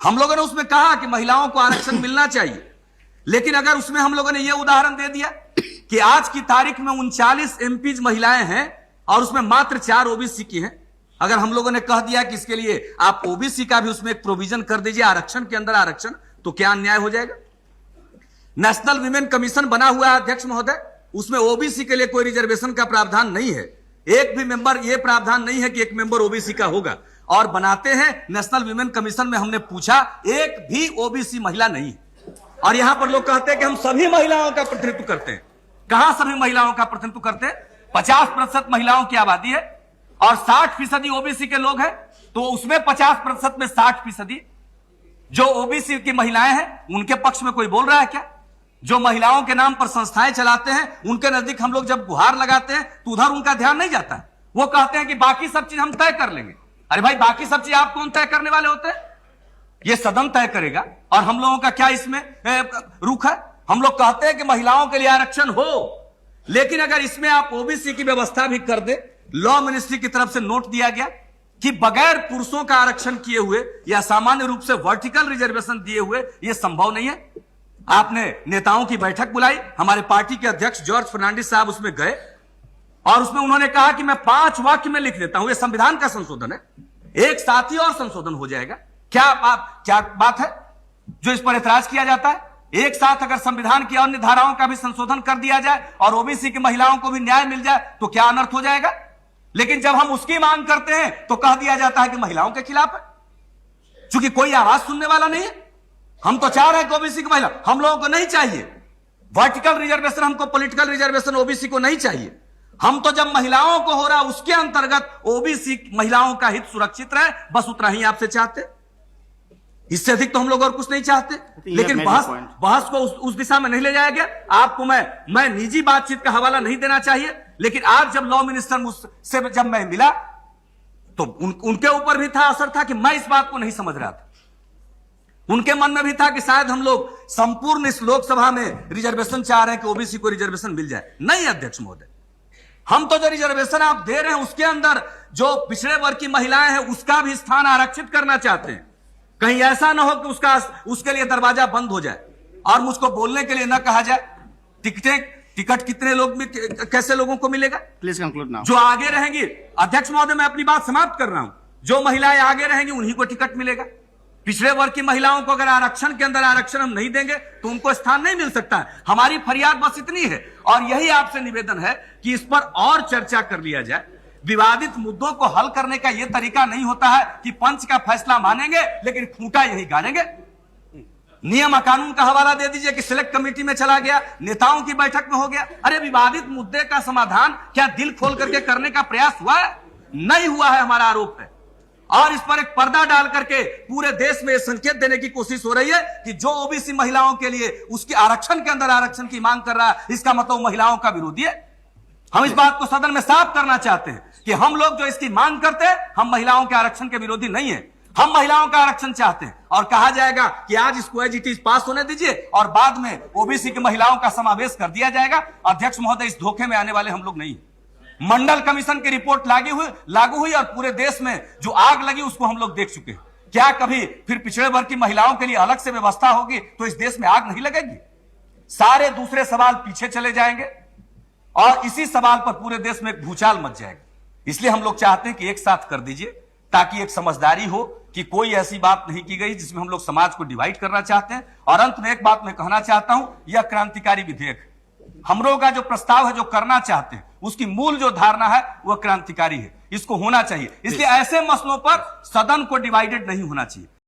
हम लोगों ने उसमें कहा कि महिलाओं को आरक्षण मिलना चाहिए, लेकिन अगर उसमें हम लोगों ने यह उदाहरण दे दिया कि आज की तारीख में 39 एमपीज महिलाएं हैं और उसमें मात्र 4 ओबीसी की हैं, अगर हम लोगों ने कह दिया कि इसके लिए आप ओबीसी का भी उसमें एक प्रोविजन कर दीजिए, आरक्षण के अंदर आरक्षण, तो क्या अन्याय हो जाएगा? नेशनल विमेन कमीशन बना हुआ है अध्यक्ष महोदय, उसमें ओबीसी के लिए कोई रिजर्वेशन का प्रावधान नहीं है, एक भी मेंबर, यह प्रावधान नहीं है कि एक मेंबर ओबीसी का होगा। और बनाते हैं नेशनल विमेन कमीशन में हमने पूछा, एक भी ओबीसी महिला नहीं है। और यहां पर लोग कहते हैं कि हम सभी महिलाओं का प्रतिनिधित्व करते हैं। कहां सभी महिलाओं का प्रतिनिधित्व करते हैं? 50% महिलाओं की आबादी है और 60% ओबीसी के लोग हैं, तो उसमें 50% में 60% जो ओबीसी की महिलाएं हैं उनके पक्ष में कोई बोल रहा है क्या? जो महिलाओं के नाम पर संस्थाएं चलाते हैं उनके नजदीक हम लोग जब गुहार लगाते हैं तो उधर उनका ध्यान नहीं जाता है। वो कहते हैं कि बाकी सब चीज हम तय कर लेंगे। अरे भाई, बाकी सब चीज आप कौन तय करने वाले होते हैं? ये सदन तय करेगा। और हम लोगों का क्या इसमें रुख है? हम लोग कहते हैं कि महिलाओं के लिए आरक्षण हो, लेकिन अगर इसमें आप ओबीसी की व्यवस्था भी कर दे, लॉ मिनिस्ट्री की तरफ से नोट दिया गया कि बगैर पुरुषों का आरक्षण किए हुए या सामान्य रूप से वर्टिकल रिजर्वेशन दिए हुए यह संभव नहीं है। आपने नेताओं की बैठक बुलाई, हमारे पार्टी के अध्यक्ष जॉर्ज फर्नांडिस साहब उसमें गए और उसमें उन्होंने कहा कि मैं 5 वाक्य में लिख देता हूं, यह संविधान का संशोधन है, एक साथ ही और संशोधन हो जाएगा। क्या बात है जो इस पर एतराज किया जाता है? एक साथ अगर संविधान की अन्य धाराओं का भी संशोधन कर दिया जाए और ओबीसी की महिलाओं को भी न्याय मिल जाए तो क्या अनर्थ हो जाएगा? लेकिन जब हम उसकी मांग करते हैं तो कह दिया जाता है कि महिलाओं के खिलाफ है, क्योंकि कोई आवाज सुनने वाला नहीं है। हम तो चाह रहे हैं कि ओबीसी की महिला, हम लोगों को नहीं चाहिए वर्टिकल रिजर्वेशन, हमको पॉलिटिकल रिजर्वेशन ओबीसी को नहीं चाहिए। हम तो जब महिलाओं को हो रहा उसके अंतर्गत ओबीसी महिलाओं का हित सुरक्षित रहे, बस उतना ही आपसे चाहते, इससे अधिक तो हम लोग और कुछ नहीं चाहते। लेकिन बहस को उस दिशा में नहीं ले जाया गया। आपको मैं निजी बातचीत का हवाला नहीं देना चाहिए, लेकिन आज जब लॉ मिनिस्टर मुझसे जब मैं मिला तो उनके ऊपर भी था असर था कि मैं इस बात को नहीं समझ रहा था। उनके मन में भी था कि शायद हम लोग संपूर्ण इस लोकसभा में रिजर्वेशन चाह रहे हैं कि ओबीसी को रिजर्वेशन मिल जाए। नहीं अध्यक्ष महोदय, हम तो जो रिजर्वेशन आप दे रहे हैं उसके अंदर जो पिछड़े वर्ग की महिलाएं हैं उसका भी स्थान आरक्षित करना चाहते हैं। कहीं ऐसा ना हो कि उसके लिए दरवाजा बंद हो जाए और मुझको बोलने के लिए ना कहा जाए टिकट कितने लोग में कैसे लोगों को मिलेगा? Please conclude now. जो आगे रहेंगी, अध्यक्ष महोदय मैं अपनी बात समाप्त कर रहा हूं, जो महिलाएं आगे रहेंगी उन्हीं को टिकट मिलेगा। पिछड़े वर्ग की महिलाओं को अगर आरक्षण के अंदर आरक्षण हम नहीं देंगे तो उनको स्थान नहीं मिल सकता है। हमारी फरियाद बस इतनी है और यही आपसे निवेदन है कि इस पर और चर्चा कर लिया जाए। विवादित मुद्दों को हल करने का यह तरीका नहीं होता है कि पंच का फैसला मानेंगे लेकिन खूंटा यही गानेंगे। नियम कानून का हवाला दे दीजिए कि सिलेक्ट कमेटी में चला गया, नेताओं की बैठक में हो गया। अरे विवादित मुद्दे का समाधान क्या दिल खोल करके करने का प्रयास हुआ है? नहीं हुआ है, हमारा आरोप है। और इस पर एक पर्दा डाल करके पूरे देश में संकेत देने की कोशिश हो रही है कि जो ओबीसी महिलाओं के लिए उसके आरक्षण के अंदर आरक्षण की मांग कर रहा है, इसका मतलब महिलाओं का विरोधी है। हम इस बात को सदन में साफ करना चाहते हैं कि हम लोग जो इसकी मांग करते हैं, हम महिलाओं के आरक्षण के विरोधी नहीं है। हम महिलाओं का आरक्षण चाहते हैं और कहा जाएगा कि आज इसको एज इट इज पास होने दीजिए और बाद में ओबीसी की महिलाओं का समावेश कर दिया जाएगा। अध्यक्ष महोदय, इस धोखे में आने वाले हम लोग नहीं। मंडल कमीशन की रिपोर्ट लागू हुई और पूरे देश में जो आग लगी उसको हम लोग देख चुके हैं। क्या कभी फिर पिछड़े वर्ग की महिलाओं के लिए अलग से व्यवस्था होगी तो इस देश में आग नहीं लगेगी? सारे दूसरे सवाल पीछे चले जाएंगे और इसी सवाल पर पूरे देश में एक भूचाल मच जाएगा। इसलिए हम लोग चाहते हैं कि एक साथ कर दीजिए ताकि एक समझदारी हो कि कोई ऐसी बात नहीं की गई जिसमें हम लोग समाज को डिवाइड करना चाहते हैं। और अंत में एक बात मैं कहना चाहता हूं, यह क्रांतिकारी विधेयक हम लोगों का जो प्रस्ताव है, जो करना चाहते हैं, उसकी मूल जो धारणा है वह क्रांतिकारी है, इसको होना चाहिए। इसलिए ऐसे मसलों पर सदन को डिवाइडेड नहीं होना चाहिए।